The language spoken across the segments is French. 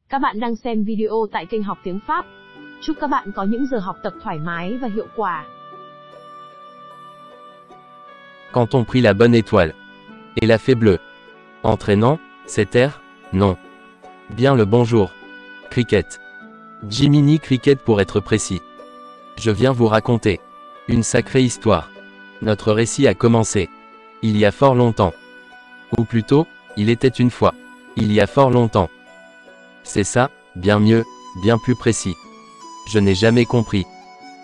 Các bạn đang xem video tại kênh Học Tiếng Pháp. Chúc các bạn có những giờ học tập thoải mái và hiệu quả. Quand on prit la bonne étoile et la fée bleue. Entraînant, c'est air, non. Bien le bonjour. Cricket. Jiminy Cricket pour être précis. Je viens vous raconter une sacrée histoire. Notre récit a commencé il y a fort longtemps. Ou plutôt, il était une fois. Il y a fort longtemps. C'est ça, bien mieux, bien plus précis. Je n'ai jamais compris.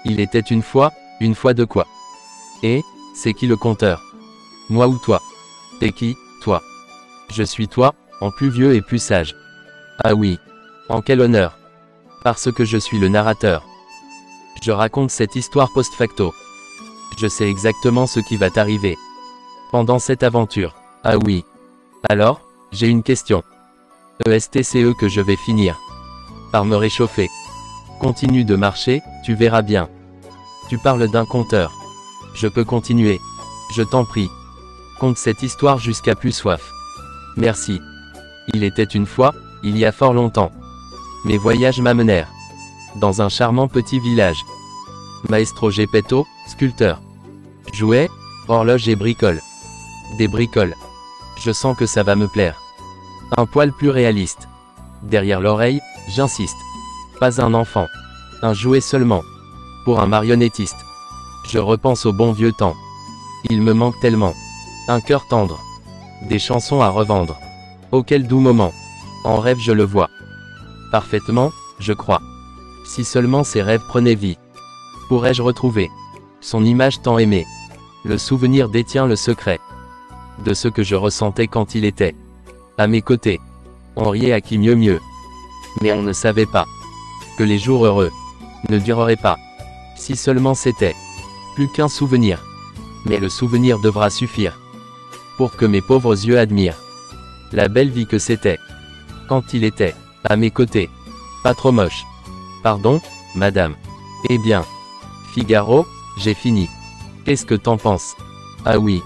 Il était une fois de quoi? Et, c'est qui le conteur? Moi ou toi? T'es qui, toi? Je suis toi, en plus vieux et plus sage. Ah oui. En quel honneur? Parce que je suis le narrateur. Je raconte cette histoire post facto. Je sais exactement ce qui va t'arriver pendant cette aventure. Ah oui. Alors, j'ai une question. ESTCE que je vais finir par me réchauffer. Continue de marcher, tu verras bien. Tu parles d'un conteur. Je peux continuer. Je t'en prie. Conte cette histoire jusqu'à plus soif. Merci. Il était une fois, il y a fort longtemps. Mes voyages m'amenèrent dans un charmant petit village. Maestro Geppetto, sculpteur. Jouets, horloges et bricoles. Des bricoles. Je sens que ça va me plaire. Un poil plus réaliste. Derrière l'oreille, j'insiste. Pas un enfant. Un jouet seulement. Pour un marionnettiste. Je repense au bon vieux temps. Il me manque tellement. Un cœur tendre. Des chansons à revendre. Oh quel doux moment. En rêve je le vois. Parfaitement, je crois. Si seulement ces rêves prenaient vie. Pourrais-je retrouver son image tant aimée? Le souvenir détient le secret de ce que je ressentais quand il était à mes côtés. On riait à qui mieux. Mais on ne savait pas que les jours heureux ne dureraient pas. Si seulement c'était plus qu'un souvenir. Mais le souvenir devra suffire pour que mes pauvres yeux admirent la belle vie que c'était quand il était à mes côtés. Pas trop moche. Pardon, madame. Eh bien, Figaro, j'ai fini. Qu'est-ce que t'en penses? Ah oui.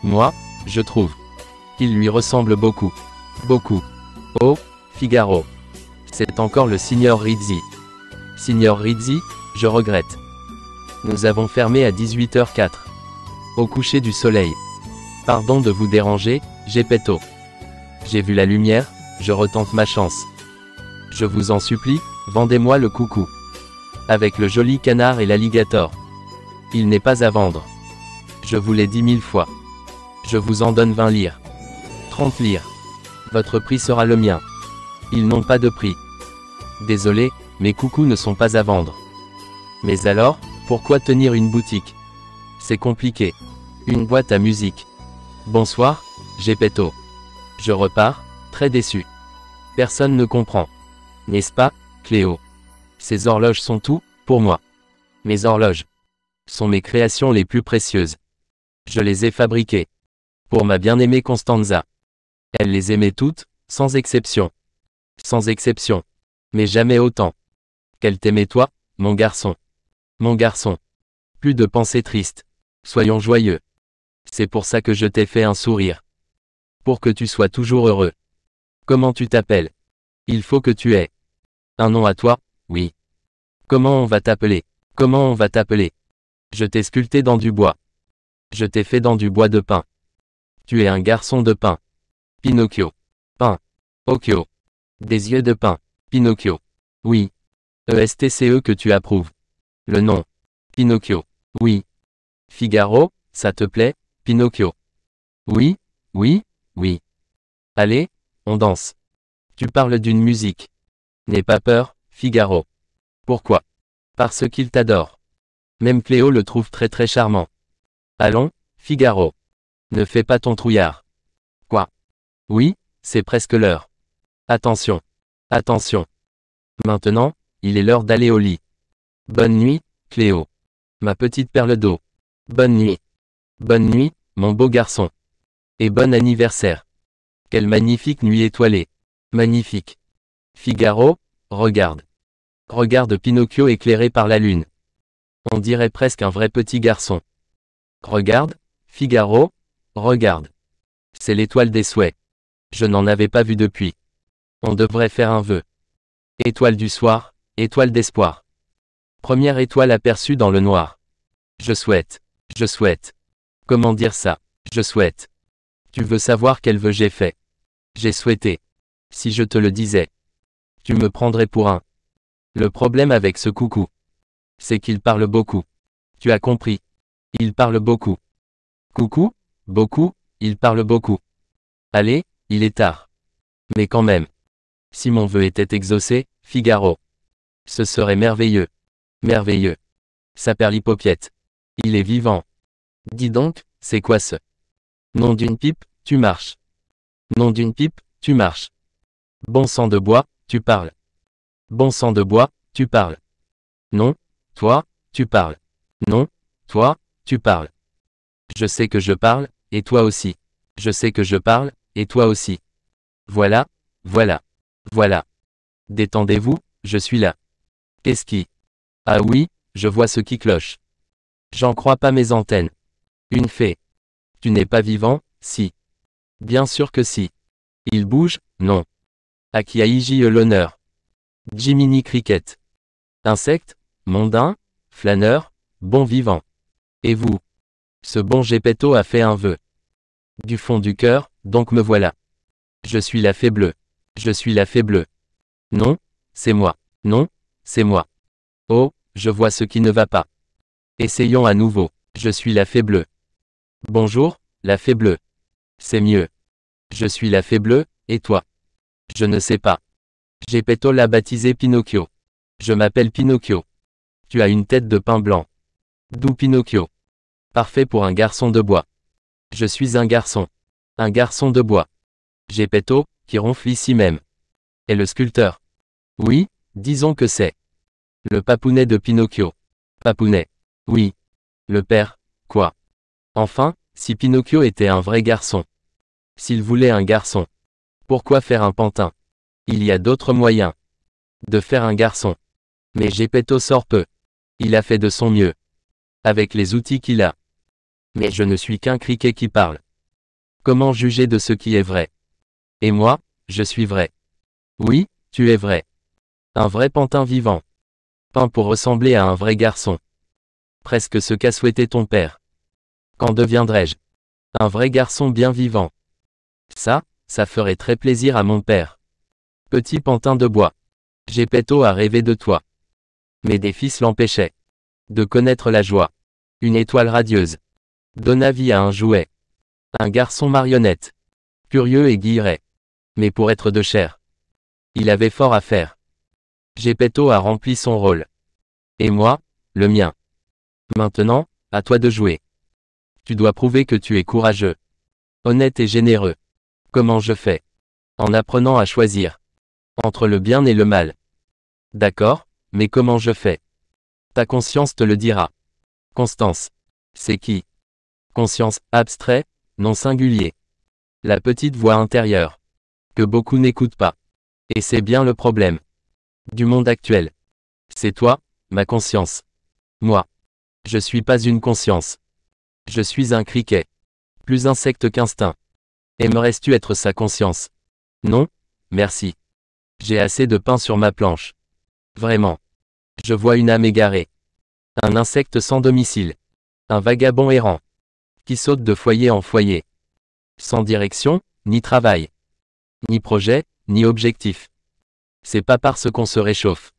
Moi, je trouve qu'il lui ressemble beaucoup. Beaucoup. Oh, Figaro. C'est encore le signor Rizzi. Signor Rizzi, je regrette. Nous avons fermé à 18h04. Au coucher du soleil. Pardon de vous déranger, Geppetto. J'ai vu la lumière, je retente ma chance. Je vous en supplie, vendez-moi le coucou. Avec le joli canard et l'alligator. Il n'est pas à vendre. Je vous l'ai dit 1000 fois. Je vous en donne 20 lires. 30 lires. Votre prix sera le mien. Ils n'ont pas de prix. Désolé, mes coucous ne sont pas à vendre. Mais alors, pourquoi tenir une boutique? C'est compliqué. Une boîte à musique. Bonsoir, Geppetto. Je repars, très déçu. Personne ne comprend. N'est-ce pas, Cléo? Ces horloges sont tout, pour moi. Mes horloges sont mes créations les plus précieuses. Je les ai fabriquées pour ma bien-aimée Constanza. Elle les aimait toutes, sans exception. Sans exception. Mais jamais autant qu'elle t'aimait toi, mon garçon. Mon garçon. Plus de pensées tristes. Soyons joyeux. C'est pour ça que je t'ai fait un sourire. Pour que tu sois toujours heureux. Comment tu t'appelles? Il faut que tu aies un nom à toi, oui. Comment on va t'appeler? Comment on va t'appeler? Je t'ai sculpté dans du bois. Je t'ai fait dans du bois de pin. Tu es un garçon de pain. Pinocchio. Pain. Occhio. Des yeux de pain. Pinocchio. Oui. ESTCE que tu approuves. Le nom. Pinocchio. Oui. Figaro, ça te plaît, Pinocchio? Oui, oui, oui. Allez, on danse. Tu parles d'une musique. N'aie pas peur, Figaro. Pourquoi? Parce qu'il t'adore. Même Cléo le trouve très très charmant. Allons, Figaro. Ne fais pas ton trouillard. Quoi? Oui, c'est presque l'heure. Attention. Attention. Maintenant, il est l'heure d'aller au lit. Bonne nuit, Cléo. Ma petite perle d'eau. Bonne nuit. Bonne nuit, mon beau garçon. Et bon anniversaire. Quelle magnifique nuit étoilée. Magnifique. Figaro, regarde. Regarde Pinocchio éclairé par la lune. On dirait presque un vrai petit garçon. Regarde, Figaro, regarde. C'est l'étoile des souhaits. Je n'en avais pas vu depuis. On devrait faire un vœu. Étoile du soir, étoile d'espoir. Première étoile aperçue dans le noir. Je souhaite. Je souhaite. Comment dire ça? Je souhaite. Tu veux savoir quel vœu j'ai fait? J'ai souhaité. Si je te le disais, tu me prendrais pour un. Le problème avec ce coucou, c'est qu'il parle beaucoup. Tu as compris? Il parle beaucoup. Coucou? Beaucoup? Il parle beaucoup. Allez, il est tard. Mais quand même. Si mon vœu était exaucé, Figaro. Ce serait merveilleux. Merveilleux. Saperlipopette. Il est vivant. Dis donc, c'est quoi ce nom d'une pipe, tu marches. Nom d'une pipe, tu marches. Bon sang de bois, tu parles. Bon sang de bois, tu parles. Non, toi, tu parles. Non, toi, tu parles. Je sais que je parle, et toi aussi. Je sais que je parle, et toi aussi. Voilà, voilà, voilà. Détendez-vous, je suis là. Qu'est-ce qui? Ah oui, je vois ce qui cloche. J'en crois pas mes antennes. Une fée. Tu n'es pas vivant, si. Bien sûr que si. Il bouge, non. À qui a-je l'honneur? Jiminy Cricket. Insecte, mondain, flâneur, bon vivant. Et vous? Ce bon Geppetto a fait un vœu. Du fond du cœur, donc me voilà. Je suis la fée bleue. Je suis la fée bleue. Non, c'est moi. Non, c'est moi. Oh, je vois ce qui ne va pas. Essayons à nouveau. Je suis la fée bleue. Bonjour, la fée bleue. C'est mieux. Je suis la fée bleue, et toi? Je ne sais pas. Geppetto l'a baptisé Pinocchio. Je m'appelle Pinocchio. Tu as une tête de pain blanc. D'où Pinocchio. Parfait pour un garçon de bois. Je suis un garçon. Un garçon de bois. Geppetto, qui ronfle ici même. Et le sculpteur. Oui, disons que c'est. Le papounet de Pinocchio. Papounet. Oui. Le père, quoi? Enfin, si Pinocchio était un vrai garçon. S'il voulait un garçon. Pourquoi faire un pantin? Il y a d'autres moyens. De faire un garçon. Mais Geppetto sort peu. Il a fait de son mieux. Avec les outils qu'il a. Mais je ne suis qu'un criquet qui parle. Comment juger de ce qui est vrai? Et moi, je suis vrai. Oui, tu es vrai. Un vrai pantin vivant. Peint pour ressembler à un vrai garçon. Presque ce qu'a souhaité ton père. Quand deviendrai-je? Un vrai garçon bien vivant. Ça ferait très plaisir à mon père. Petit pantin de bois. Geppetto a rêvé de toi. Mais des fils l'empêchaient. De connaître la joie. Une étoile radieuse. Donna vie à un jouet. Un garçon marionnette. Curieux et guilleret. Mais pour être de chair. Il avait fort à faire. Geppetto a rempli son rôle. Et moi, le mien. Maintenant, à toi de jouer. Tu dois prouver que tu es courageux. Honnête et généreux. Comment je fais? En apprenant à choisir. Entre le bien et le mal. D'accord, mais comment je fais? Ta conscience te le dira. Constance. C'est qui? Conscience, abstrait, non singulier. La petite voix intérieure. Que beaucoup n'écoutent pas. Et c'est bien le problème. Du monde actuel. C'est toi, ma conscience. Moi. Je suis pas une conscience. Je suis un criquet. Plus insecte qu'instinct. Aimerais-tu être sa conscience? Non, merci. J'ai assez de pain sur ma planche. Vraiment. Je vois une âme égarée. Un insecte sans domicile. Un vagabond errant. Qui saute de foyer en foyer. Sans direction, ni travail. Ni projet, ni objectif. C'est pas parce qu'on se réchauffe.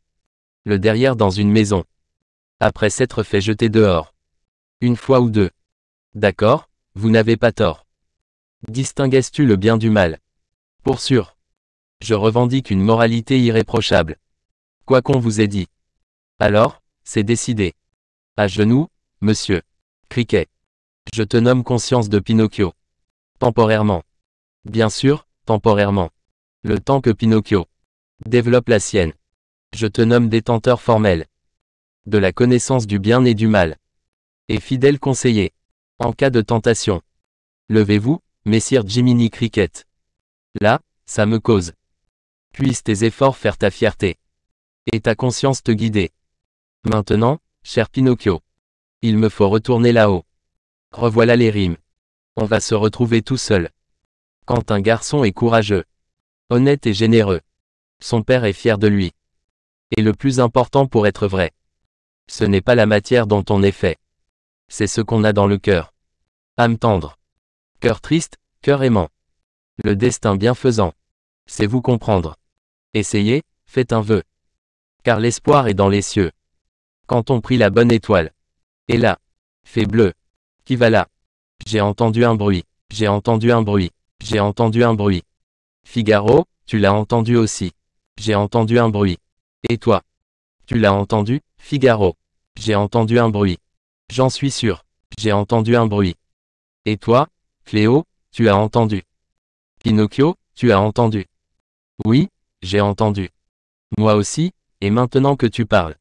Le derrière dans une maison. Après s'être fait jeter dehors. Une fois ou deux. D'accord, vous n'avez pas tort. Distingues-tu le bien du mal? Pour sûr. Je revendique une moralité irréprochable. Quoi qu'on vous ait dit. Alors, c'est décidé. À genoux, monsieur. Criquet. Je te nomme conscience de Pinocchio. Temporairement. Bien sûr, temporairement. Le temps que Pinocchio développe la sienne. Je te nomme détenteur formel. De la connaissance du bien et du mal. Et fidèle conseiller. En cas de tentation. Levez-vous, messire Jiminy Cricket. Là, ça me cause. Puissent tes efforts faire ta fierté. Et ta conscience te guider. Maintenant, cher Pinocchio. Il me faut retourner là-haut. Revoilà les rimes. On va se retrouver tout seul. Quand un garçon est courageux, honnête et généreux, son père est fier de lui. Et le plus important pour être vrai. Ce n'est pas la matière dont on est fait. C'est ce qu'on a dans le cœur. Âme tendre. Cœur triste, cœur aimant. Le destin bienfaisant. C'est vous comprendre. Essayez, faites un vœu. Car l'espoir est dans les cieux. Quand on prit la bonne étoile. Et là. Fait bleu. Qui va là? J'ai entendu un bruit. J'ai entendu un bruit. J'ai entendu un bruit. Figaro, tu l'as entendu aussi. J'ai entendu un bruit. Et toi? Tu l'as entendu, Figaro? J'ai entendu un bruit. J'en suis sûr. J'ai entendu un bruit. Et toi, Cléo, tu as entendu? Pinocchio, tu as entendu? Oui, j'ai entendu. Moi aussi, et maintenant que tu parles.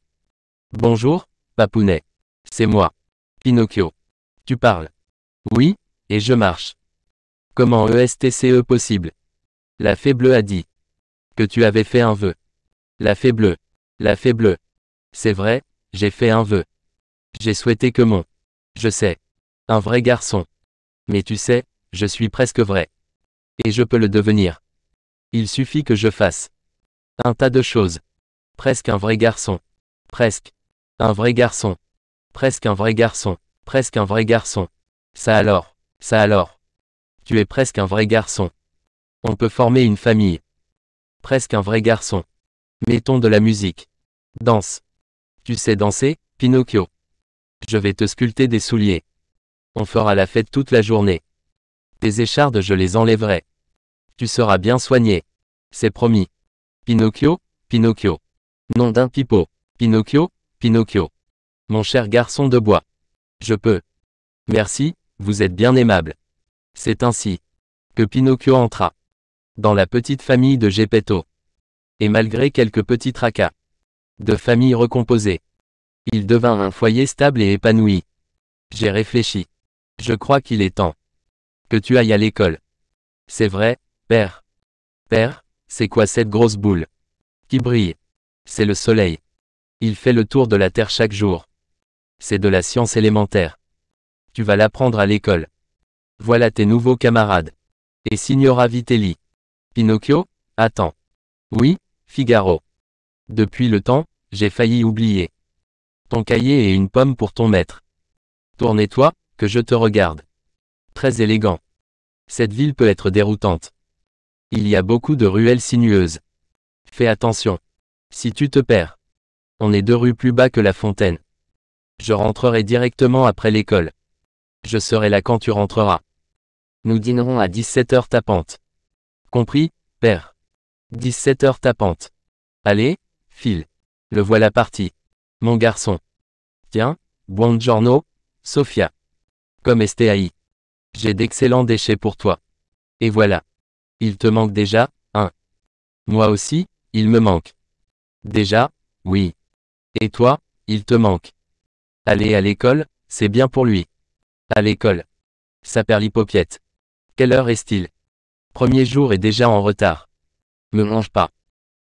Bonjour, Papounet. C'est moi. Pinocchio. Tu parles? Oui, et je marche. Comment est-ce possible? La fée bleue a dit. Que tu avais fait un vœu. La fée bleue. La fée bleue. C'est vrai, j'ai fait un vœu. J'ai souhaité que mon. Je sais. Un vrai garçon. Mais tu sais, je suis presque vrai. Et je peux le devenir. Il suffit que je fasse. Un tas de choses. Presque un vrai garçon. Presque. Un vrai garçon. Presque un vrai garçon. Presque un vrai garçon. Ça alors. Ça alors. Tu es presque un vrai garçon. On peut former une famille. Presque un vrai garçon. Mettons de la musique. Danse. Tu sais danser, Pinocchio? Je vais te sculpter des souliers. On fera la fête toute la journée. Tes échardes je les enlèverai. Tu seras bien soigné. C'est promis. Pinocchio, Pinocchio. Nom d'un pipeau. Pinocchio, Pinocchio. Mon cher garçon de bois. Je peux. Merci, vous êtes bien aimable. C'est ainsi que Pinocchio entra dans la petite famille de Geppetto. Et malgré quelques petits tracas de famille recomposée, il devint un foyer stable et épanoui. J'ai réfléchi. Je crois qu'il est temps que tu ailles à l'école. C'est vrai, père. Père, c'est quoi cette grosse boule qui brille? C'est le soleil. Il fait le tour de la Terre chaque jour. C'est de la science élémentaire. Tu vas l'apprendre à l'école. Voilà tes nouveaux camarades. Et Signora Vitelli. Pinocchio, attends. Oui, Figaro. Depuis le temps, j'ai failli oublier. Ton cahier et une pomme pour ton maître. Tournez-toi, que je te regarde. Très élégant. Cette ville peut être déroutante. Il y a beaucoup de ruelles sinueuses. Fais attention. Si tu te perds. On est 2 rues plus bas que la fontaine. Je rentrerai directement après l'école. Je serai là quand tu rentreras. Nous dînerons à 17h tapante. Compris, père? 17h tapante. Allez, file. Le voilà parti. Mon garçon. Tiens, buongiorno, Sofia. Comme stai? J'ai d'excellents déchets pour toi. Et voilà. Il te manque déjà, hein? Moi aussi, il me manque. Déjà, oui. Et toi, il te manque. Aller à l'école, c'est bien pour lui. À l'école. Saperlipopette. Quelle heure est-il? Premier jour est déjà en retard. Me mange pas.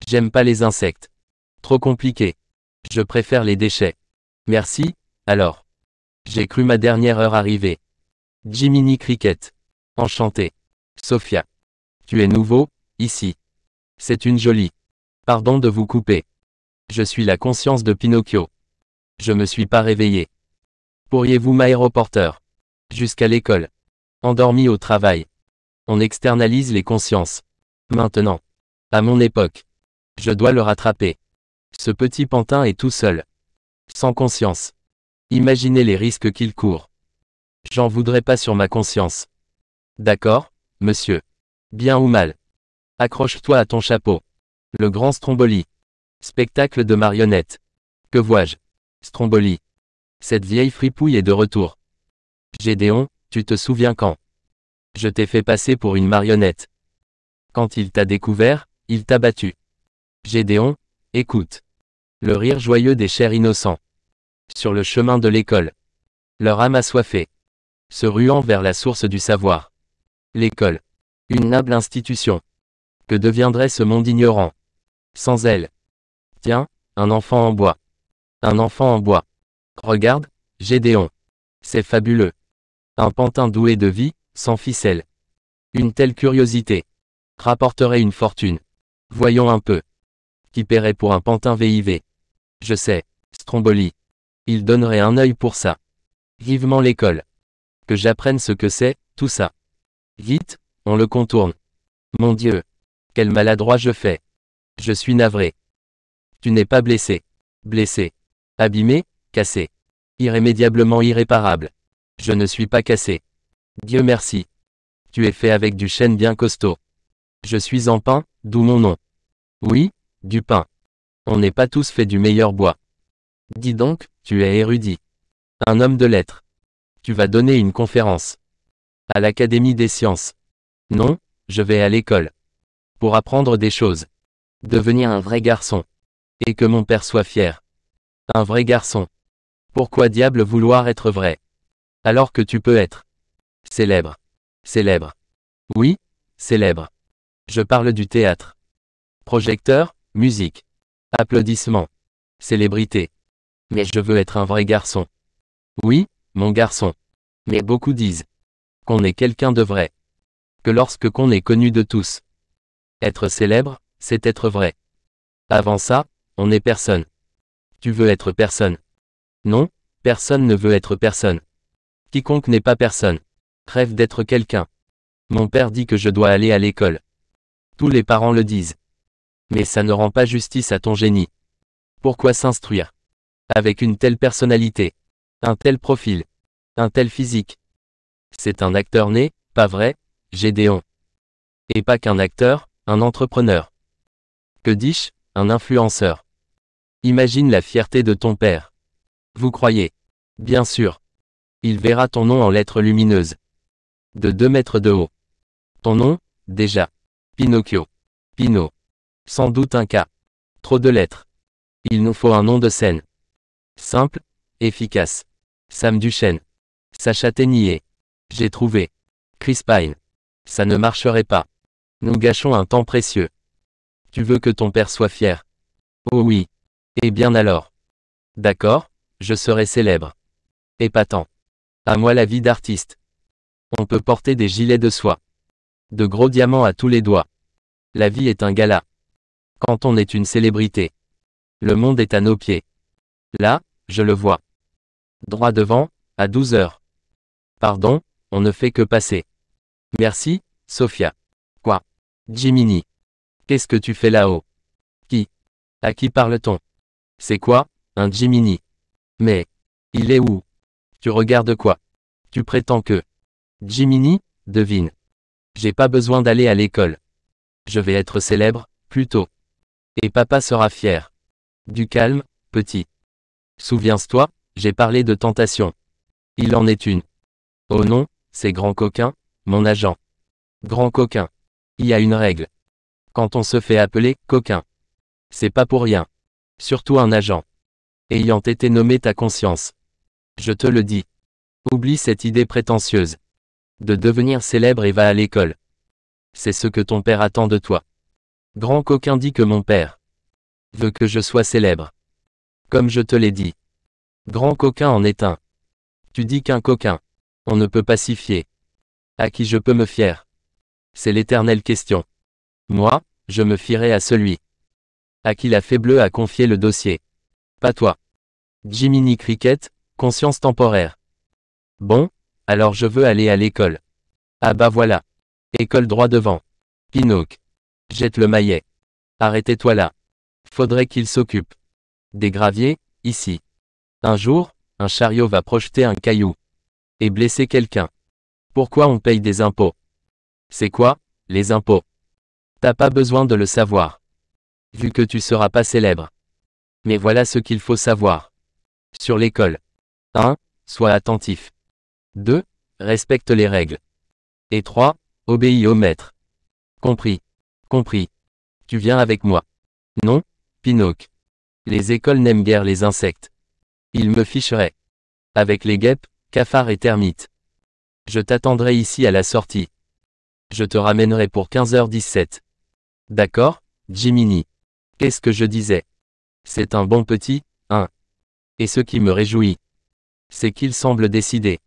J'aime pas les insectes. Trop compliqué. Je préfère les déchets. Merci, alors. J'ai cru ma dernière heure arriver. Jiminy Cricket. Enchanté. Sophia. Tu es nouveau, ici. C'est une jolie. Pardon de vous couper. Je suis la conscience de Pinocchio. Je me suis pas réveillé. Pourriez-vous m'aéroporteur? Jusqu'à l'école. Endormi au travail. On externalise les consciences. Maintenant. À mon époque. Je dois le rattraper. Ce petit pantin est tout seul. Sans conscience. Imaginez les risques qu'il court. J'en voudrais pas sur ma conscience. D'accord, monsieur. Bien ou mal. Accroche-toi à ton chapeau. Le grand Stromboli. Spectacle de marionnettes. Que vois-je? Stromboli. Cette vieille fripouille est de retour. Gédéon, tu te souviens quand je t'ai fait passer pour une marionnette? Quand il t'a découvert, il t'a battu. Gédéon, écoute. Le rire joyeux des chers innocents. Sur le chemin de l'école. Leur âme assoiffée. Se ruant vers la source du savoir. L'école. Une noble institution. Que deviendrait ce monde ignorant sans elle? Tiens, un enfant en bois. Un enfant en bois. Regarde, Gédéon. C'est fabuleux. Un pantin doué de vie, sans ficelle. Une telle curiosité rapporterait une fortune. Voyons un peu. Qui paierait pour un pantin VIV? Je sais. Stromboli. Il donnerait un œil pour ça. Vivement l'école. Que j'apprenne ce que c'est, tout ça. Vite, on le contourne. Mon Dieu. Quel maladroit je fais. Je suis navré. Tu n'es pas blessé. Blessé. Abîmé, cassé. Irrémédiablement irréparable. Je ne suis pas cassé. Dieu merci. Tu es fait avec du chêne bien costaud. Je suis en pain, d'où mon nom. Oui, du pain. On n'est pas tous faits du meilleur bois. Dis donc, tu es érudit. Un homme de lettres. Tu vas donner une conférence. À l'Académie des sciences. Non, je vais à l'école. Pour apprendre des choses. Devenir un vrai garçon. Et que mon père soit fier. Un vrai garçon. Pourquoi diable vouloir être vrai? Alors que tu peux être célèbre. Célèbre. Oui, célèbre. Je parle du théâtre. Projecteur, musique. Applaudissements. Célébrité. Mais je veux être un vrai garçon. Oui, mon garçon. Mais beaucoup disent qu'on est quelqu'un de vrai. Que lorsque qu'on est connu de tous. Être célèbre, c'est être vrai. Avant ça, on n'est personne. Tu veux être personne. Non, personne ne veut être personne. Quiconque n'est pas personne rêve d'être quelqu'un. Mon père dit que je dois aller à l'école. Tous les parents le disent. Mais ça ne rend pas justice à ton génie. Pourquoi s'instruire? Avec une telle personnalité, un tel profil, un tel physique. C'est un acteur né, pas vrai, Gédéon. Et pas qu'un acteur, un entrepreneur. Que dis-je, un influenceur. Imagine la fierté de ton père. Vous croyez? Bien sûr. Il verra ton nom en lettres lumineuses. De 2 mètres de haut. Ton nom, déjà. Pinocchio. Pinot. Sans doute un cas. Trop de lettres. Il nous faut un nom de scène. Simple, efficace. Sam Duchesne. Sacha Ténier. J'ai trouvé. Chris Pine. Ça ne marcherait pas. Nous gâchons un temps précieux. Tu veux que ton père soit fier? Oh oui. Eh bien alors. D'accord, je serai célèbre. Épatant. À moi la vie d'artiste. On peut porter des gilets de soie. De gros diamants à tous les doigts. La vie est un gala. Quand on est une célébrité. Le monde est à nos pieds. Là, je le vois. Droit devant, à 12 heures. Pardon, on ne fait que passer. Merci, Sophia. Quoi? Jiminy. Qu'est-ce que tu fais là-haut? Qui? À qui parle-t-on? C'est quoi, un Jiminy? Mais, il est où? Tu regardes quoi? Tu prétends que Jiminy, devine. J'ai pas besoin d'aller à l'école. Je vais être célèbre, plutôt. Et papa sera fier. Du calme, petit. Souviens-toi, j'ai parlé de tentation. Il en est une. Oh non, c'est grand coquin, mon agent. Grand coquin. Il y a une règle. Quand on se fait appeler coquin, c'est pas pour rien. Surtout un agent. Ayant été nommé ta conscience. Je te le dis. Oublie cette idée prétentieuse. De devenir célèbre et va à l'école. C'est ce que ton père attend de toi. Grand coquin dit que mon père veut que je sois célèbre. Comme je te l'ai dit. Grand coquin en est un. Tu dis qu'un coquin, on ne peut pas s'y fier. À qui je peux me fier? C'est l'éternelle question. Moi, je me fierai à celui à qui la fée bleue a confié le dossier. Pas toi. Jiminy Cricket, conscience temporaire. Bon, alors je veux aller à l'école. Ah bah voilà. École droit devant. Pinocchio. Jette le maillet. Arrêtez-toi là. Faudrait qu'il s'occupe. Des graviers, ici. Un jour, un chariot va projeter un caillou. Et blesser quelqu'un. Pourquoi on paye des impôts? C'est quoi, les impôts? T'as pas besoin de le savoir. Vu que tu seras pas célèbre. Mais voilà ce qu'il faut savoir. Sur l'école. 1. Sois attentif. 2. Respecte les règles. Et 3. Obéis au maître. Compris. Compris. Tu viens avec moi. Non, Pinocchio. Les écoles n'aiment guère les insectes. Ils me ficheraient. Avec les guêpes, cafards et termites. Je t'attendrai ici à la sortie. Je te ramènerai pour 15h17. D'accord, Jiminy. Qu'est-ce que je disais? C'est un bon petit, hein. Et ce qui me réjouit, c'est qu'il semble décidé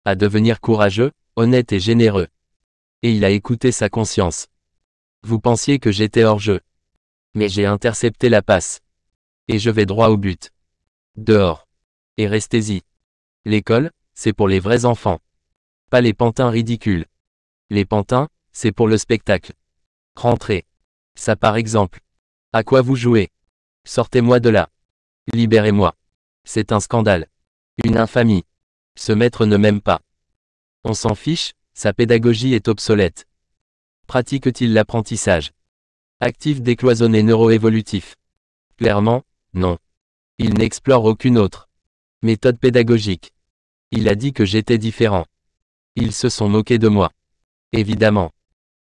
à devenir courageux, honnête et généreux. Et il a écouté sa conscience. Vous pensiez que j'étais hors jeu. Mais j'ai intercepté la passe. Et je vais droit au but. Dehors. Et restez-y. L'école, c'est pour les vrais enfants. Pas les pantins ridicules. Les pantins, c'est pour le spectacle. Rentrez. Ça par exemple. À quoi vous jouez? Sortez-moi de là. Libérez-moi. C'est un scandale. Une infamie. Ce maître ne m'aime pas. On s'en fiche, sa pédagogie est obsolète. Pratique-t-il l'apprentissage? Actif décloisonné neuroévolutif? Clairement, non. Il n'explore aucune autre méthode pédagogique. Il a dit que j'étais différent. Ils se sont moqués de moi. Évidemment.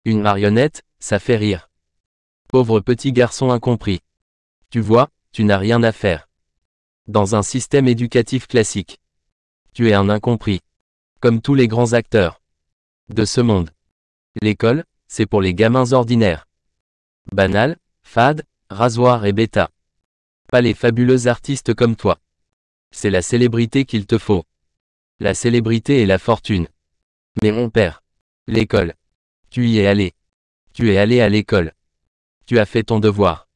Une marionnette, ça fait rire. Pauvre petit garçon incompris. Tu vois, tu n'as rien à faire. Dans un système éducatif classique. Tu es un incompris. Comme tous les grands acteurs de ce monde. L'école, c'est pour les gamins ordinaires. Banal, fade, rasoir et bêta. Pas les fabuleux artistes comme toi. C'est la célébrité qu'il te faut. La célébrité et la fortune. Mais mon père. L'école. Tu y es allé. Tu es allé à l'école. Tu as fait ton devoir.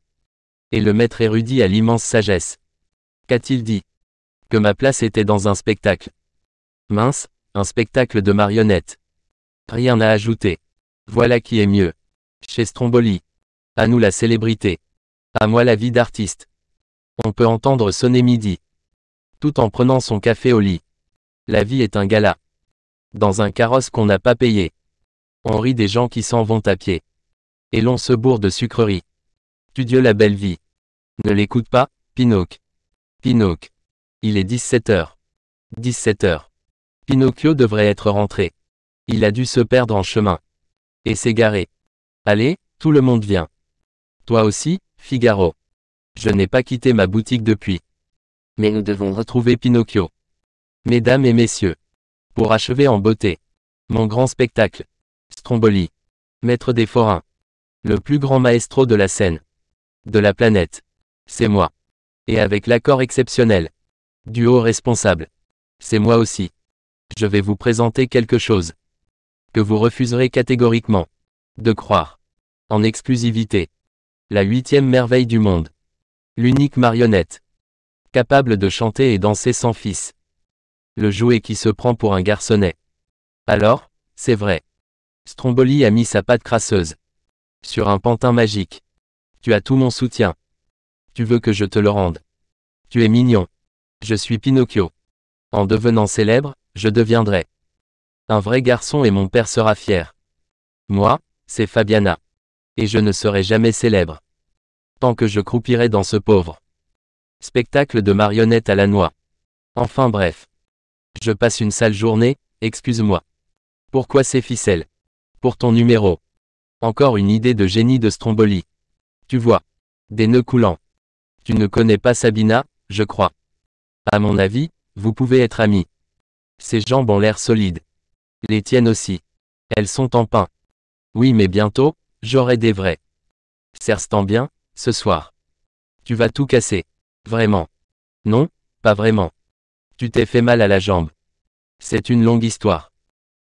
Et le maître érudit a l'immense sagesse. Qu'a-t-il dit? Que ma place était dans un spectacle. Mince, un spectacle de marionnettes. Rien à ajouter. Voilà qui est mieux. Chez Stromboli. À nous la célébrité. À moi la vie d'artiste. On peut entendre sonner midi. Tout en prenant son café au lit. La vie est un gala. Dans un carrosse qu'on n'a pas payé. On rit des gens qui s'en vont à pied. Et l'on se bourre de sucreries. Tu Dieu la belle vie. Ne l'écoute pas, Pinocchio. Pinocchio. Il est 17h. 17h. Pinocchio devrait être rentré. Il a dû se perdre en chemin. Et s'égarer. Allez, tout le monde vient. Toi aussi, Figaro. Je n'ai pas quitté ma boutique depuis. Mais nous devons retrouver Pinocchio. Mesdames et messieurs. Pour achever en beauté. Mon grand spectacle. Stromboli. Maître des forains. Le plus grand maestro de la scène. De la planète. C'est moi. Et avec l'accord exceptionnel. Du haut responsable. C'est moi aussi. Je vais vous présenter quelque chose. Que vous refuserez catégoriquement. De croire. En exclusivité. La 8e merveille du monde. L'unique marionnette. Capable de chanter et danser sans fils. Le jouet qui se prend pour un garçonnet. Alors, c'est vrai. Stromboli a mis sa patte crasseuse. Sur un pantin magique. Tu as tout mon soutien. Tu veux que je te le rende. Tu es mignon. Je suis Pinocchio. En devenant célèbre, je deviendrai un vrai garçon et mon père sera fier. Moi, c'est Fabiana. Et je ne serai jamais célèbre. Tant que je croupirai dans ce pauvre spectacle de marionnettes à la noix. Enfin bref. Je passe une sale journée, excuse-moi. Pourquoi ces ficelles? Pour ton numéro. Encore une idée de génie de Stromboli. Tu vois. Des nœuds coulants. Tu ne connais pas Sabina, je crois. À mon avis, vous pouvez être amis. Ses jambes ont l'air solides. Les tiennes aussi. Elles sont en pain. Oui mais bientôt, j'aurai des vrais. Serre-t'en bien, ce soir. Tu vas tout casser. Vraiment. Non, pas vraiment. Tu t'es fait mal à la jambe. C'est une longue histoire.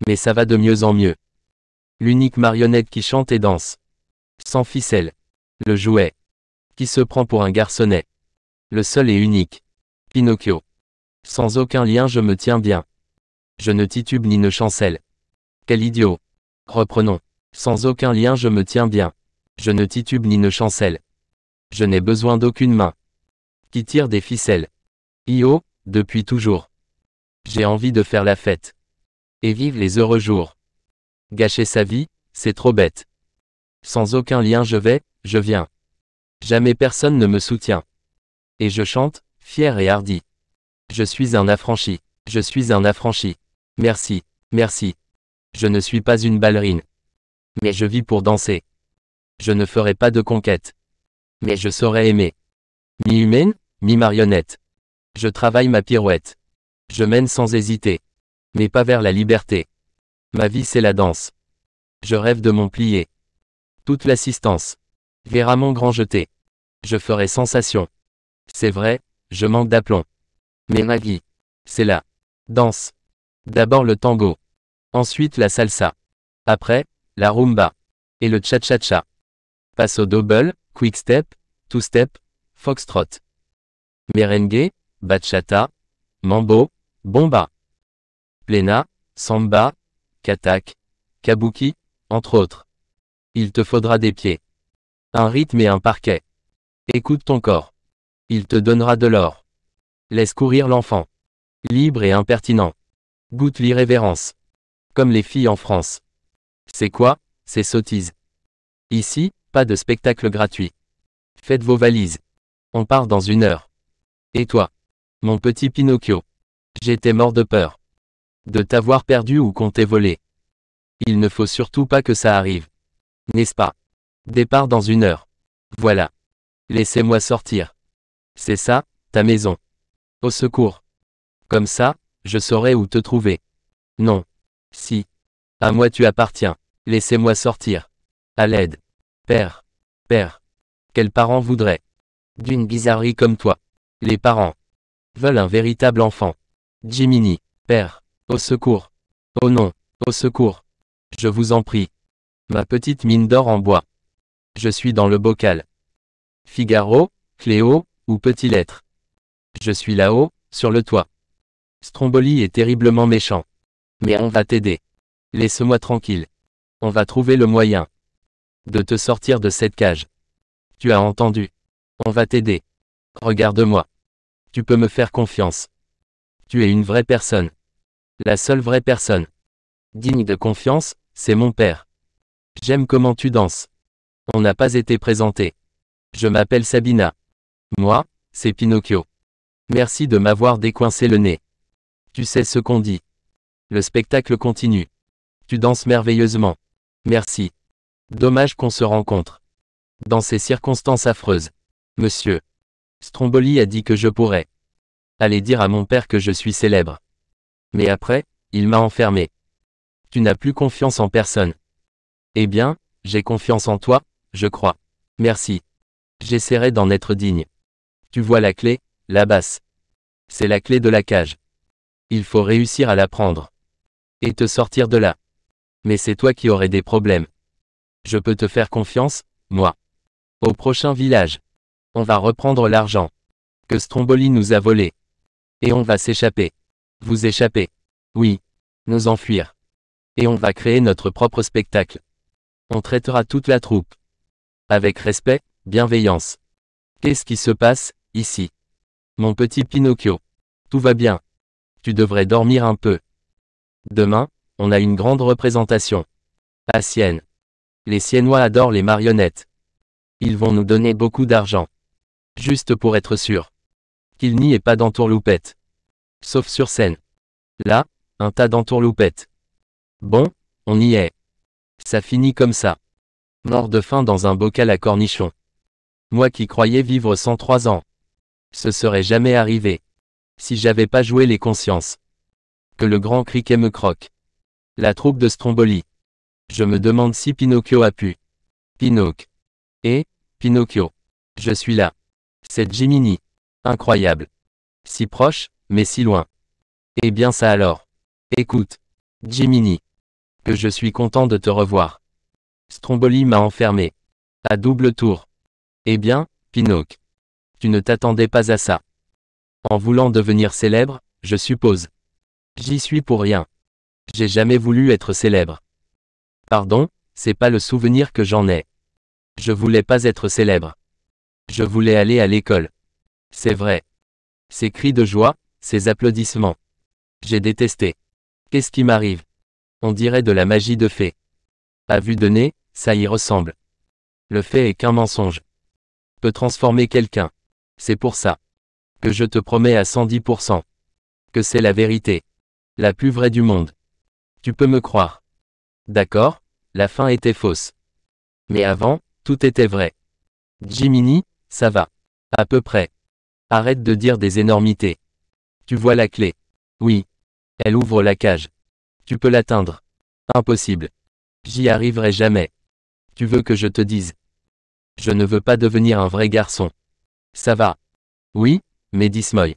Mais ça va de mieux en mieux. L'unique marionnette qui chante et danse. Sans ficelle. Le jouet. Qui se prend pour un garçonnet. Le seul et unique. Pinocchio. Sans aucun lien je me tiens bien. Je ne titube ni ne chancelle. Quel idiot. Reprenons. Sans aucun lien je me tiens bien. Je ne titube ni ne chancelle. Je n'ai besoin d'aucune main. Qui tire des ficelles. Io, depuis toujours. J'ai envie de faire la fête. Et vivre les heureux jours. Gâcher sa vie, c'est trop bête. Sans aucun lien je viens. Jamais personne ne me soutient. Et je chante, fier et hardi. Je suis un affranchi. Je suis un affranchi. Merci, merci. Je ne suis pas une ballerine. Mais je vis pour danser. Je ne ferai pas de conquête. Mais je saurai aimer. Mi-humaine, mi-marionnette. Je travaille ma pirouette. Je mène sans hésiter. Mais pas vers la liberté. Ma vie c'est la danse. Je rêve de mon plié. Toute l'assistance verra mon grand jeté. Je ferai sensation. C'est vrai, je manque d'aplomb. Mais ma vie, c'est la danse. D'abord le tango. Ensuite la salsa. Après, la rumba. Et le cha-cha-cha. Passe au double, quick step, two step, foxtrot. Merengue, bachata, mambo, bomba. Plena, samba, katak, kabuki, entre autres. Il te faudra des pieds. Un rythme et un parquet. Écoute ton corps. Il te donnera de l'or. Laisse courir l'enfant. Libre et impertinent. Goûte l'irrévérence. Comme les filles en France. C'est quoi, ces sottises? Ici, pas de spectacle gratuit. Faites vos valises. On part dans 1 heure. Et toi? Mon petit Pinocchio. J'étais mort de peur. De t'avoir perdu ou qu'on t'ait volé. Il ne faut surtout pas que ça arrive. N'est-ce pas? Départ dans 1 heure. Voilà. Laissez-moi sortir. C'est ça, ta maison. Au secours. Comme ça, je saurai où te trouver. Non. Si. À moi tu appartiens. Laissez-moi sortir. À l'aide. Père. Père. Quels parents voudraient? D'une bizarrerie comme toi. Les parents veulent un véritable enfant. Jiminy. Père. Au secours. Oh non. Au secours. Je vous en prie. Ma petite mine d'or en bois. Je suis dans le bocal. Figaro, Cléo, ou petit lettre. Je suis là-haut, sur le toit. Stromboli est terriblement méchant. Mais on va t'aider. Laisse-moi tranquille. On va trouver le moyen de te sortir de cette cage. Tu as entendu? On va t'aider. Regarde-moi. Tu peux me faire confiance. Tu es une vraie personne. La seule vraie personne. Digne de confiance, c'est mon père. J'aime comment tu danses. On n'a pas été présenté. Je m'appelle Sabina. Moi, c'est Pinocchio. Merci de m'avoir décoincé le nez. Tu sais ce qu'on dit. Le spectacle continue. Tu danses merveilleusement. Merci. Dommage qu'on se rencontre. Dans ces circonstances affreuses. Monsieur Stromboli a dit que je pourrais aller dire à mon père que je suis célèbre. Mais après, il m'a enfermé. Tu n'as plus confiance en personne. Eh bien, j'ai confiance en toi, je crois. Merci. J'essaierai d'en être digne. Tu vois la clé, la basse. C'est la clé de la cage. Il faut réussir à la prendre. Et te sortir de là. Mais c'est toi qui aurais des problèmes. Je peux te faire confiance, moi. Au prochain village. On va reprendre l'argent que Stromboli nous a volé. Et on va s'échapper. Vous échapper. Oui. Nous enfuir. Et on va créer notre propre spectacle. On traitera toute la troupe. Avec respect, bienveillance. Qu'est-ce qui se passe, ici? Mon petit Pinocchio. Tout va bien. Tu devrais dormir un peu. Demain, on a une grande représentation. À Sienne. Les Siennois adorent les marionnettes. Ils vont nous donner beaucoup d'argent. Juste pour être sûr qu'il n'y ait pas d'entourloupette. Sauf sur scène. Là, un tas d'entourloupettes. Bon, on y est. Ça finit comme ça. Mort de faim dans un bocal à cornichons. Moi qui croyais vivre 103 ans. Ce serait jamais arrivé. Si j'avais pas joué les consciences. Que le grand criquet me croque. La troupe de Stromboli. Je me demande si Pinocchio a pu. Pinocchio. Et, Pinocchio. Je suis là. C'est Jiminy. Incroyable. Si proche, mais si loin. Eh bien ça alors. Écoute. Jiminy. Que je suis content de te revoir. Stromboli m'a enfermé. À double tour. Eh bien, Pinocchio. Tu ne t'attendais pas à ça. En voulant devenir célèbre, je suppose. J'y suis pour rien. J'ai jamais voulu être célèbre. Pardon, c'est pas le souvenir que j'en ai. Je voulais pas être célèbre. Je voulais aller à l'école. C'est vrai. Ces cris de joie, ces applaudissements. J'ai détesté. Qu'est-ce qui m'arrive? On dirait de la magie de fée. À vue de nez, ça y ressemble. Le fait est qu'un mensonge peut transformer quelqu'un. C'est pour ça que je te promets à 110% que c'est la vérité. La plus vraie du monde. Tu peux me croire. D'accord, la fin était fausse. Mais avant, tout était vrai. Jiminy, ça va. À peu près. Arrête de dire des énormités. Tu vois la clé. Oui. Elle ouvre la cage. Tu peux l'atteindre. Impossible. J'y arriverai jamais. Tu veux que je te dise? Je ne veux pas devenir un vrai garçon. Ça va. Oui, mais dis-moi.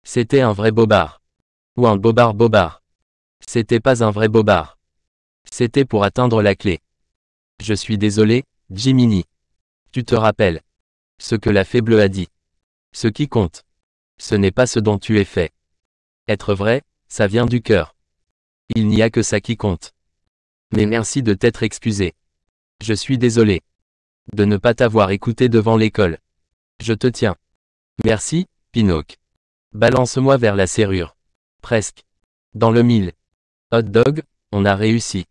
C'était un vrai bobard. Ou un bobard. C'était pas un vrai bobard. C'était pour atteindre la clé. Je suis désolé, Jiminy. Tu te rappelles ce que la fée bleue a dit. Ce qui compte, ce n'est pas ce dont tu es fait. Être vrai, ça vient du cœur. Il n'y a que ça qui compte. Mais merci de t'être excusé. Je suis désolé de ne pas t'avoir écouté devant l'école. Je te tiens. Merci, Pinocchio. Balance-moi vers la serrure. Presque. Dans le mille. Hot dog, on a réussi.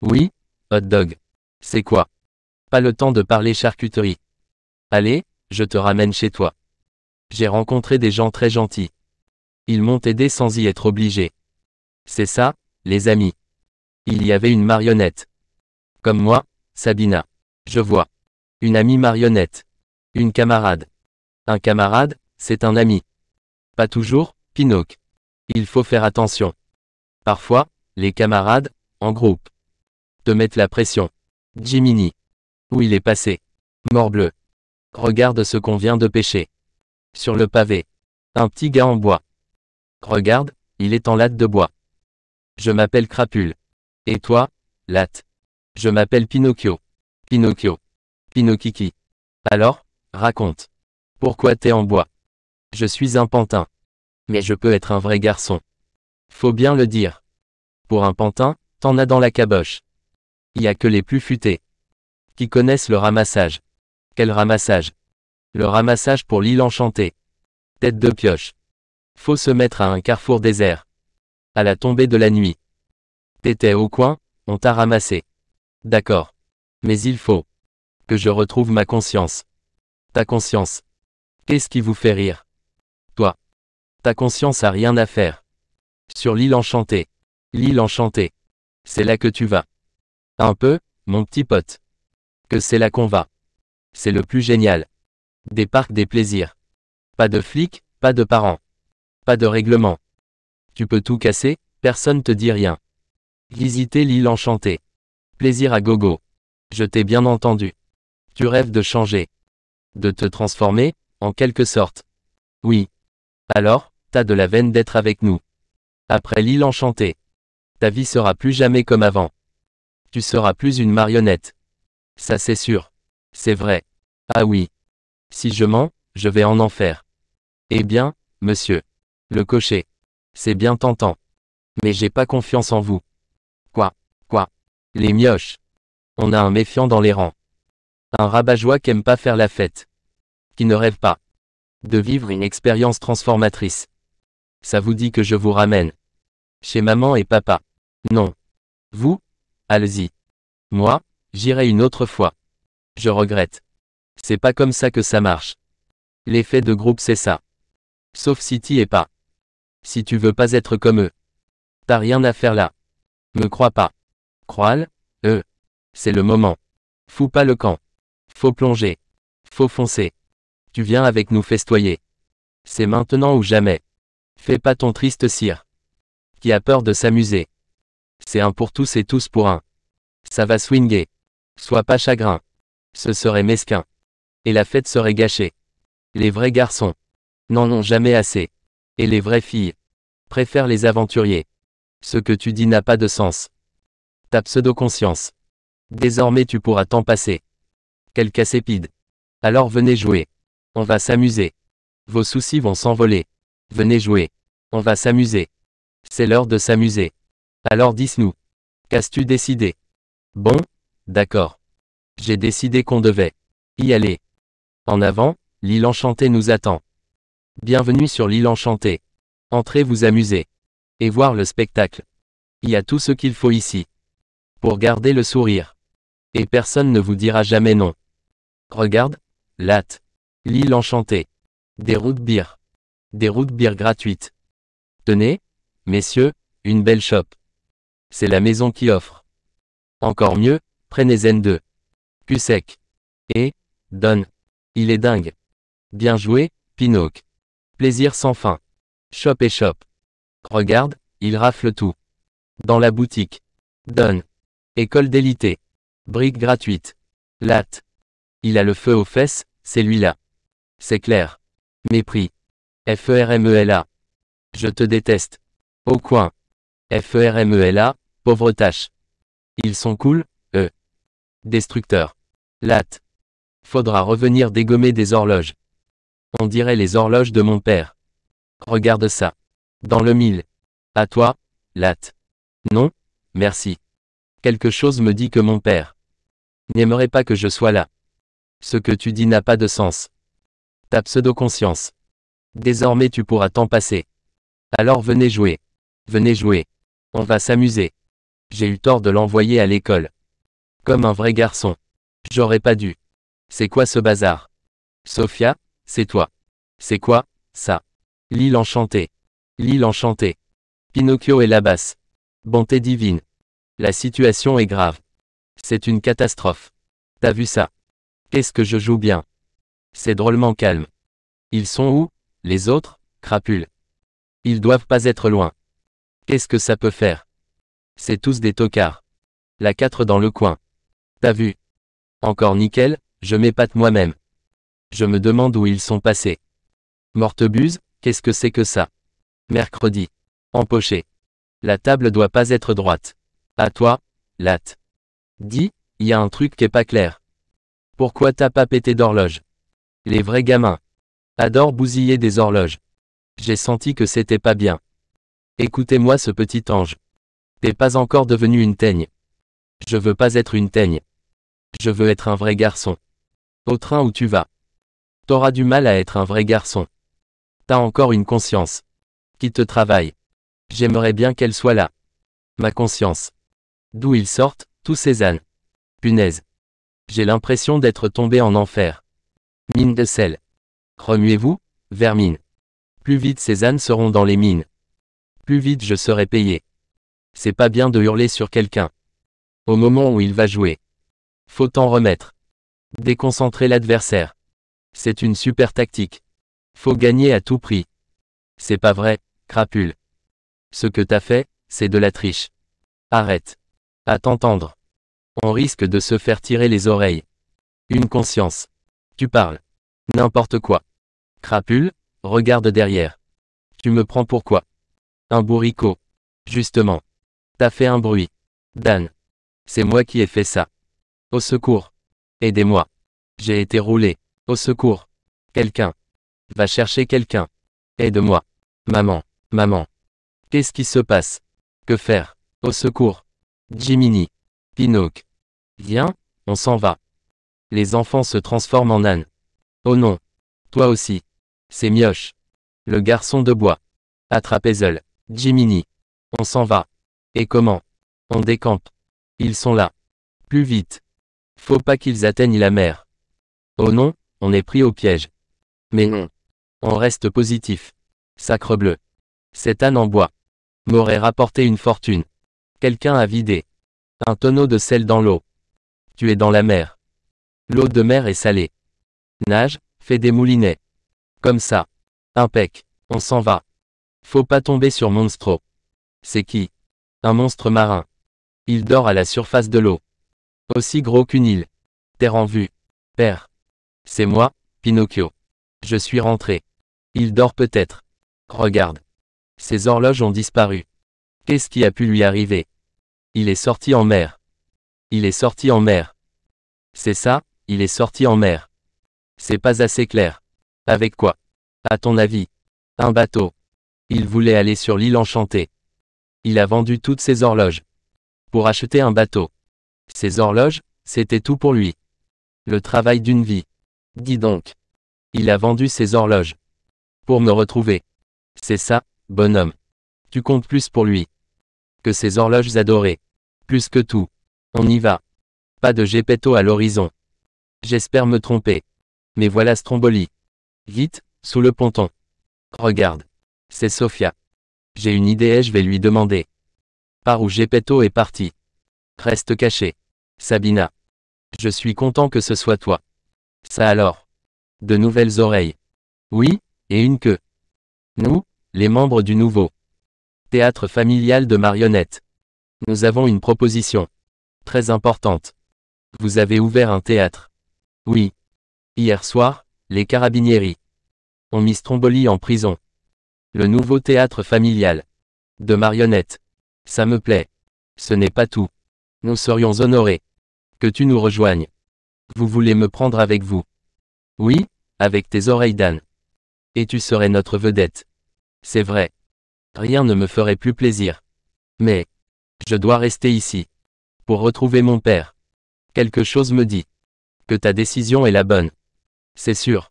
Oui, hot dog. C'est quoi? Pas le temps de parler charcuterie. Allez, je te ramène chez toi. J'ai rencontré des gens très gentils. Ils m'ont aidé sans y être obligé. C'est ça, les amis. Il y avait une marionnette. Comme moi, Sabina. Je vois. Une amie marionnette. Une camarade. Un camarade, c'est un ami. Pas toujours, Pinocchio. Il faut faire attention. Parfois, les camarades, en groupe, te mettent la pression. Jiminy. Où il est passé? Morbleu. Regarde ce qu'on vient de pêcher. Sur le pavé. Un petit gars en bois. Regarde, il est en latte de bois. Je m'appelle Crapule. Et toi, latte? Je m'appelle Pinocchio. Pinocchio. Pinocchiki. Alors, raconte. Pourquoi t'es en bois? Je suis un pantin. Mais je peux être un vrai garçon. Faut bien le dire. Pour un pantin, t'en as dans la caboche. Y a que les plus futés qui connaissent le ramassage. Quel ramassage? Le ramassage pour l'île enchantée. Tête de pioche. Faut se mettre à un carrefour désert. À la tombée de la nuit. T'étais au coin, on t'a ramassé. D'accord. Mais il faut que je retrouve ma conscience. Ta conscience. Qu'est-ce qui vous fait rire? Toi. Ta conscience a rien à faire. Sur l'île enchantée. L'île enchantée. C'est là que tu vas. Un peu, mon petit pote. Que c'est là qu'on va. C'est le plus génial. Des parcs des plaisirs. Pas de flics, pas de parents. Pas de règlement. Tu peux tout casser, personne te dit rien. Visiter l'île enchantée. Plaisir à gogo. Je t'ai bien entendu. Tu rêves de changer. De te transformer, en quelque sorte. Oui. Alors, t'as de la veine d'être avec nous. Après l'île enchantée. Ta vie sera plus jamais comme avant. Tu seras plus une marionnette. Ça c'est sûr. C'est vrai. Ah oui. Si je mens, je vais en enfer. Eh bien, monsieur. Le cocher. C'est bien tentant. Mais j'ai pas confiance en vous. Quoi? Les mioches. On a un méfiant dans les rangs. Un rabat-joie qui aime pas faire la fête. Qui ne rêve pas de vivre une expérience transformatrice. Ça vous dit que je vous ramène chez maman et papa? Non. Vous? Allez-y. Moi, j'irai une autre fois. Je regrette. C'est pas comme ça que ça marche. L'effet de groupe c'est ça. Sauf si t'y es pas. Si tu veux pas être comme eux. T'as rien à faire là. Me crois pas. Crois-le, c'est le moment. Fous pas le camp. Faut plonger. Faut foncer. Tu viens avec nous festoyer. C'est maintenant ou jamais. Fais pas ton triste cire. Qui a peur de s'amuser. C'est un pour tous et tous pour un. Ça va swinguer. Sois pas chagrin. Ce serait mesquin. Et la fête serait gâchée. Les vrais garçons n'en ont jamais assez. Et les vraies filles préfèrent les aventuriers. Ce que tu dis n'a pas de sens. Ta pseudo-conscience. Désormais tu pourras t'en passer. Quel cassépide. Alors venez jouer. On va s'amuser. Vos soucis vont s'envoler. Venez jouer. On va s'amuser. C'est l'heure de s'amuser. Alors dis-nous. Qu'as-tu décidé? Bon, d'accord. J'ai décidé qu'on devait y aller. En avant, l'île enchantée nous attend. Bienvenue sur l'île enchantée. Entrez vous amuser. Et voir le spectacle. Il y a tout ce qu'il faut ici. Pour garder le sourire. Et personne ne vous dira jamais non. Regarde, latte. L'île enchantée. Des root beer. Des root beer gratuites. Tenez, messieurs, une belle chope. C'est la maison qui offre. Encore mieux, prenez-en deux. Cul sec. Et, donne. Il est dingue. Bien joué, Pinocchio. Plaisir sans fin. Shop et shop. Regarde, il rafle tout. Dans la boutique. Donne. École d'élité. Briques gratuites. Latte. Il a le feu aux fesses, c'est lui-là. C'est clair. Mépris. FERMELA. Je te déteste. Au coin. FERMELA, pauvre tâche. Ils sont cool, eux. Destructeur. Latte. Faudra revenir dégommer des horloges. On dirait les horloges de mon père. Regarde ça. Dans le mille. À toi, Latte. Non, merci. Quelque chose me dit que mon père n'aimerait pas que je sois là. Ce que tu dis n'a pas de sens. Ta pseudo-conscience. Désormais tu pourras t'en passer. Alors venez jouer. Venez jouer. On va s'amuser. J'ai eu tort de l'envoyer à l'école. Comme un vrai garçon. J'aurais pas dû. C'est quoi ce bazar? Sophia, c'est toi. C'est quoi, ça? L'île enchantée. L'île enchantée. Pinocchio et la basse. Bonté divine. La situation est grave. C'est une catastrophe. T'as vu ça? Qu'est-ce que je joue bien? C'est drôlement calme. Ils sont où, les autres, crapules? Ils doivent pas être loin. Qu'est-ce que ça peut faire? C'est tous des tocards. La 4 dans le coin. T'as vu? Encore nickel, je m'épate moi-même. Je me demande où ils sont passés. Mortebuse, qu'est-ce que c'est que ça? Mercredi. Empoché. La table doit pas être droite. À toi, Latte. Dis, y a un truc qui est pas clair. Pourquoi t'as pas pété d'horloge? Les vrais gamins adorent bousiller des horloges. J'ai senti que c'était pas bien. Écoutez-moi ce petit ange. T'es pas encore devenu une teigne. Je veux pas être une teigne. Je veux être un vrai garçon. Au train où tu vas. T'auras du mal à être un vrai garçon. T'as encore une conscience qui te travaille. J'aimerais bien qu'elle soit là. Ma conscience. D'où ils sortent, tous ces ânes. Punaise. J'ai l'impression d'être tombé en enfer. Mine de sel. Remuez-vous, vermine. Plus vite ces ânes seront dans les mines. Plus vite je serai payé. C'est pas bien de hurler sur quelqu'un. Au moment où il va jouer. Faut t'en remettre. Déconcentrer l'adversaire. C'est une super tactique. Faut gagner à tout prix. C'est pas vrai, crapule. Ce que t'as fait, c'est de la triche. Arrête. À t'entendre. On risque de se faire tirer les oreilles. Une conscience. Tu parles. N'importe quoi. Crapule, regarde derrière. Tu me prends pour quoi? Un bourricot. Justement. T'as fait un bruit. Dan. C'est moi qui ai fait ça. Au secours. Aidez-moi. J'ai été roulé. Au secours. Quelqu'un. Va chercher quelqu'un. Aide-moi. Maman. Maman. Qu'est-ce qui se passe? Que faire? Au secours. Jiminy. Pinocchio. Viens, on s'en va. Les enfants se transforment en ânes. Oh non. Toi aussi. C'est mioche. Le garçon de bois. Attrapez-le. Jiminy. On s'en va. Et comment? On décampe. Ils sont là. Plus vite. Faut pas qu'ils atteignent la mer. Oh non, on est pris au piège. Mais non. On reste positif. Sacrebleu. Cet âne en bois m'aurait rapporté une fortune. Quelqu'un a vidé un tonneau de sel dans l'eau. Tu es dans la mer. L'eau de mer est salée. Nage, fais des moulinets. Comme ça. Impec. On s'en va. Faut pas tomber sur Monstro. C'est qui? Un monstre marin. Il dort à la surface de l'eau. Aussi gros qu'une île. Terre en vue. Père. C'est moi, Pinocchio. Je suis rentré. Il dort peut-être. Regarde. Ses horloges ont disparu. Qu'est-ce qui a pu lui arriver? Il est sorti en mer. Il est sorti en mer. C'est ça, il est sorti en mer. C'est pas assez clair. Avec quoi? À ton avis? Un bateau. Il voulait aller sur l'île enchantée. Il a vendu toutes ses horloges. Pour acheter un bateau. Ses horloges, c'était tout pour lui. Le travail d'une vie. Dis donc. Il a vendu ses horloges. Pour me retrouver. C'est ça, bonhomme. Tu comptes plus pour lui. Que ses horloges adorées. Plus que tout. On y va. Pas de Geppetto à l'horizon. J'espère me tromper. Mais voilà Stromboli. Vite, sous le ponton. Regarde. C'est Sophia. J'ai une idée et je vais lui demander. Par où Geppetto est parti. Reste caché. Sabina. Je suis content que ce soit toi. Ça alors. De nouvelles oreilles. Oui, et une queue. Nous, les membres du nouveau théâtre familial de marionnettes. Nous avons une proposition. Très importante. Vous avez ouvert un théâtre. Oui. Hier soir, les carabinieri ont mis Stromboli en prison. Le nouveau théâtre familial de marionnettes. Ça me plaît. Ce n'est pas tout. Nous serions honorés que tu nous rejoignes. Vous voulez me prendre avec vous? Oui, avec tes oreilles d'âne. Et tu serais notre vedette. C'est vrai. Rien ne me ferait plus plaisir. Mais, je dois rester ici. Pour retrouver mon père. Quelque chose me dit que ta décision est la bonne. C'est sûr.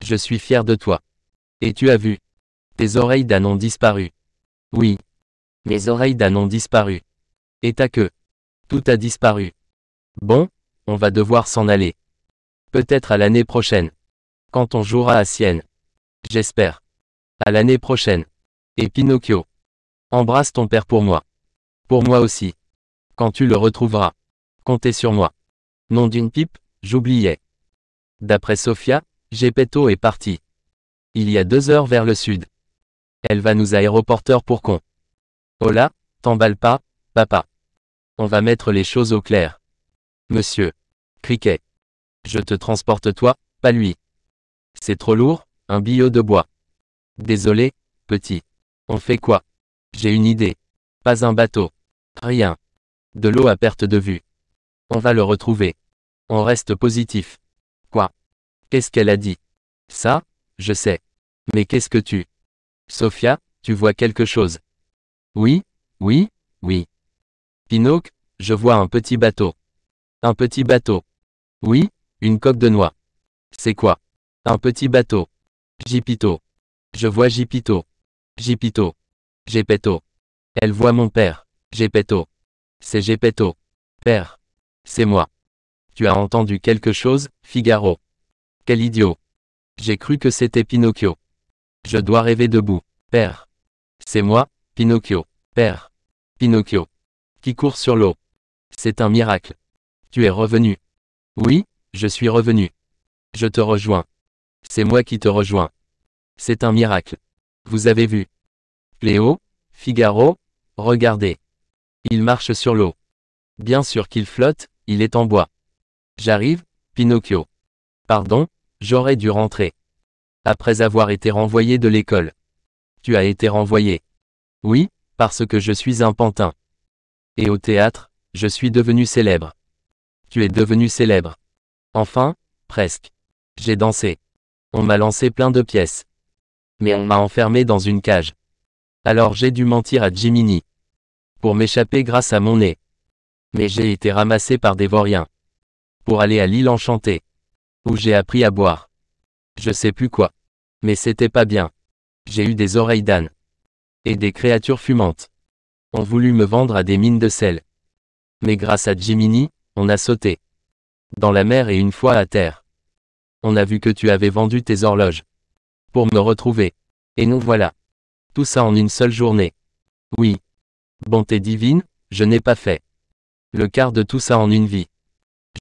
Je suis fier de toi. Et tu as vu. Tes oreilles d'âne ont disparu. Oui. Mes oreilles d'âne ont disparu. Et ta queue. Tout a disparu. Bon, on va devoir s'en aller. Peut-être à l'année prochaine. Quand on jouera à Sienne. J'espère. À l'année prochaine. Et Pinocchio. Embrasse ton père pour moi. Pour moi aussi. Quand tu le retrouveras. Comptez sur moi. Nom d'une pipe, j'oubliais. D'après Sofia, Geppetto est parti. Il y a 2 heures vers le sud. Elle va nous aéroporteur pour con. Oh là, t'emballe pas, papa. On va mettre les choses au clair. Monsieur. Cricket. Je te transporte toi, pas lui. C'est trop lourd, un billot de bois. Désolé, petit. On fait quoi? J'ai une idée. Pas un bateau. Rien. De l'eau à perte de vue. On va le retrouver. On reste positif. Quoi? Qu'est-ce qu'elle a dit? Ça, je sais. Mais qu'est-ce que tu... Sofia, tu vois quelque chose? Oui, oui, oui. Pinocchio, je vois un petit bateau. Un petit bateau. Oui, une coque de noix. C'est quoi? Un petit bateau. Gipito. Je vois Gipito. Gipito. Geppetto. Elle voit mon père. Geppetto. C'est Geppetto. Père. C'est moi. Tu as entendu quelque chose, Figaro? Quel idiot. J'ai cru que c'était Pinocchio. Je dois rêver debout. Père. C'est moi, Pinocchio. Père. Pinocchio. Qui court sur l'eau. C'est un miracle. Tu es revenu. Oui, je suis revenu. Je te rejoins. C'est moi qui te rejoins. C'est un miracle. Vous avez vu. Cléo, Figaro, regardez. Il marche sur l'eau. Bien sûr qu'il flotte, il est en bois. J'arrive, Pinocchio. Pardon, j'aurais dû rentrer. Après avoir été renvoyé de l'école. Tu as été renvoyé. Oui, parce que je suis un pantin. Et au théâtre, je suis devenu célèbre. Tu es devenu célèbre. Enfin, presque. J'ai dansé. On m'a lancé plein de pièces. Mais on m'a enfermé dans une cage. Alors j'ai dû mentir à Jiminy. Pour m'échapper grâce à mon nez. Mais j'ai été ramassé par des vauriens. Pour aller à l'île enchantée. Où j'ai appris à boire. Je sais plus quoi. Mais c'était pas bien. J'ai eu des oreilles d'âne. Et des créatures fumantes. On voulut me vendre à des mines de sel. Mais grâce à Jiminy, on a sauté. Dans la mer et une fois à terre. On a vu que tu avais vendu tes horloges. Pour me retrouver. Et nous voilà. Tout ça en une seule journée. Oui. Bonté divine, je n'ai pas fait. Le quart de tout ça en une vie.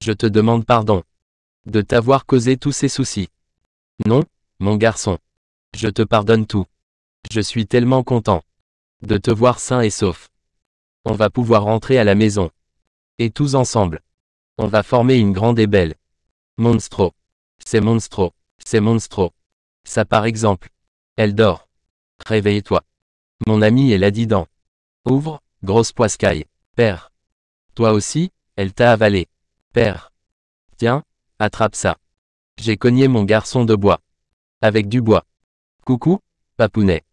Je te demande pardon. De t'avoir causé tous ces soucis. Non, mon garçon. Je te pardonne tout. Je suis tellement content. De te voir sain et sauf. On va pouvoir rentrer à la maison. Et tous ensemble. On va former une grande et belle. Monstro. C'est Monstro. C'est Monstro. Ça par exemple. Elle dort. Réveille-toi. Mon ami est là-dedans. Ouvre, grosse poiscaille. Père. Toi aussi, elle t'a avalé. Père. Tiens, attrape ça. J'ai cogné mon garçon de bois. Avec du bois. Coucou, papounet.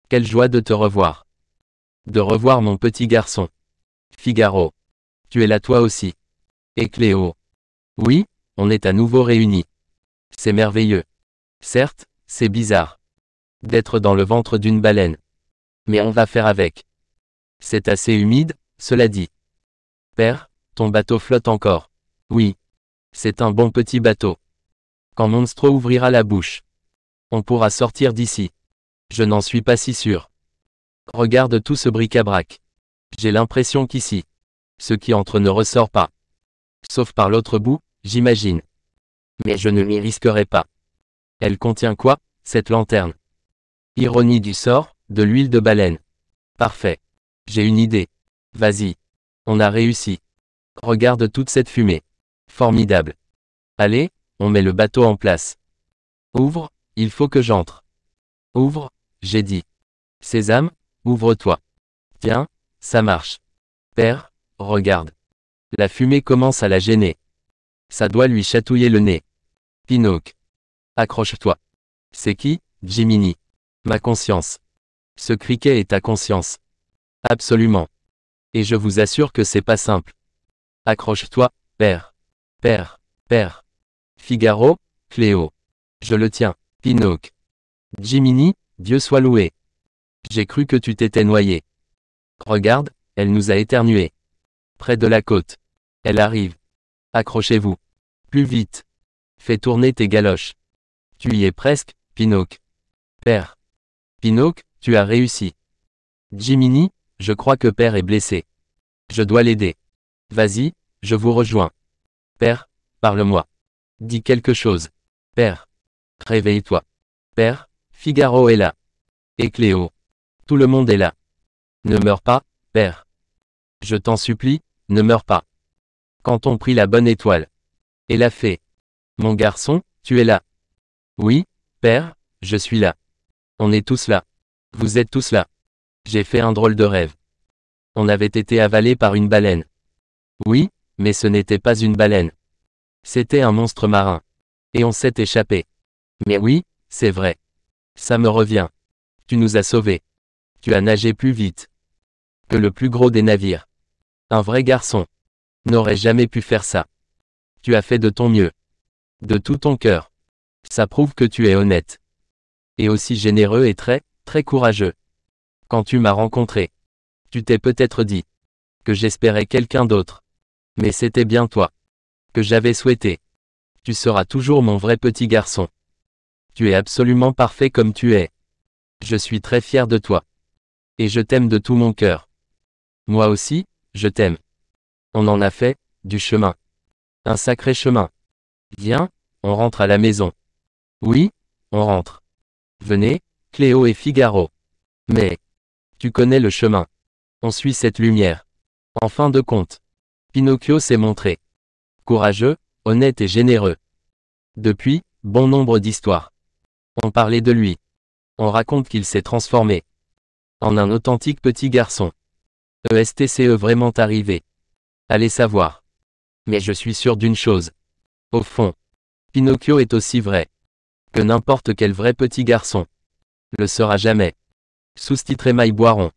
Quelle joie de te revoir. De revoir mon petit garçon. Figaro. Tu es là toi aussi. Et Cléo. Oui, on est à nouveau réunis. C'est merveilleux. Certes, c'est bizarre. D'être dans le ventre d'une baleine. Mais on va faire avec. C'est assez humide, cela dit. Père, ton bateau flotte encore. Oui. C'est un bon petit bateau. Quand Monstro ouvrira la bouche. On pourra sortir d'ici. Je n'en suis pas si sûr. Regarde tout ce bric-à-brac. J'ai l'impression qu'ici, ce qui entre ne ressort pas. Sauf par l'autre bout, j'imagine. Mais je ne m'y risquerai pas. Elle contient quoi, cette lanterne? Ironie du sort, de l'huile de baleine. Parfait. J'ai une idée. Vas-y. On a réussi. Regarde toute cette fumée. Formidable. Allez, on met le bateau en place. Ouvre, il faut que j'entre. Ouvre, j'ai dit. Sésame, ouvre-toi. Tiens, ça marche. Père, regarde. La fumée commence à la gêner. Ça doit lui chatouiller le nez. Pinocchio. Accroche-toi. C'est qui, Jiminy? Ma conscience. Ce criquet est ta conscience. Absolument. Et je vous assure que c'est pas simple. Accroche-toi, père. Père. Père. Figaro, Cléo. Je le tiens. Pinocchio. Jiminy, Dieu soit loué. J'ai cru que tu t'étais noyé. Regarde, elle nous a éternué. Près de la côte. Elle arrive. Accrochez-vous. Plus vite. Fais tourner tes galoches. Tu y es presque, Pinocchio. Père. Pinocchio, tu as réussi. Jiminy, je crois que père est blessé. Je dois l'aider. Vas-y, je vous rejoins. Père, parle-moi. Dis quelque chose. Père. Réveille-toi. Père, Figaro est là. Et Cléo. Tout le monde est là. Ne meurs pas, père. Je t'en supplie, ne meurs pas. Quand on prit la bonne étoile. Et la fée. Mon garçon, tu es là. Oui, père, je suis là. On est tous là. Vous êtes tous là. J'ai fait un drôle de rêve. On avait été avalé par une baleine. Oui, mais ce n'était pas une baleine. C'était un monstre marin. Et on s'est échappé. Mais oui, c'est vrai. Ça me revient. Tu nous as sauvés. Tu as nagé plus vite que le plus gros des navires. Un vrai garçon n'aurait jamais pu faire ça. Tu as fait de ton mieux. De tout ton cœur. Ça prouve que tu es honnête. Et aussi généreux et très, très courageux. Quand tu m'as rencontré, tu t'es peut-être dit que j'espérais quelqu'un d'autre. Mais c'était bien toi que j'avais souhaité. Tu seras toujours mon vrai petit garçon. Tu es absolument parfait comme tu es. Je suis très fier de toi. Et je t'aime de tout mon cœur. Moi aussi, je t'aime. On en a fait, du chemin. Un sacré chemin. Viens, on rentre à la maison. Oui, on rentre. Venez, Cléo et Figaro. Mais, tu connais le chemin. On suit cette lumière. En fin de compte, Pinocchio s'est montré courageux, honnête et généreux. Depuis, bon nombre d'histoires. On parlait de lui. On raconte qu'il s'est transformé en un authentique petit garçon. ESTCE vraiment arrivé. Allez savoir. Mais je suis sûr d'une chose. Au fond, Pinocchio est aussi vrai que n'importe quel vrai petit garçon le sera jamais. Sous-titré Maï Boiron.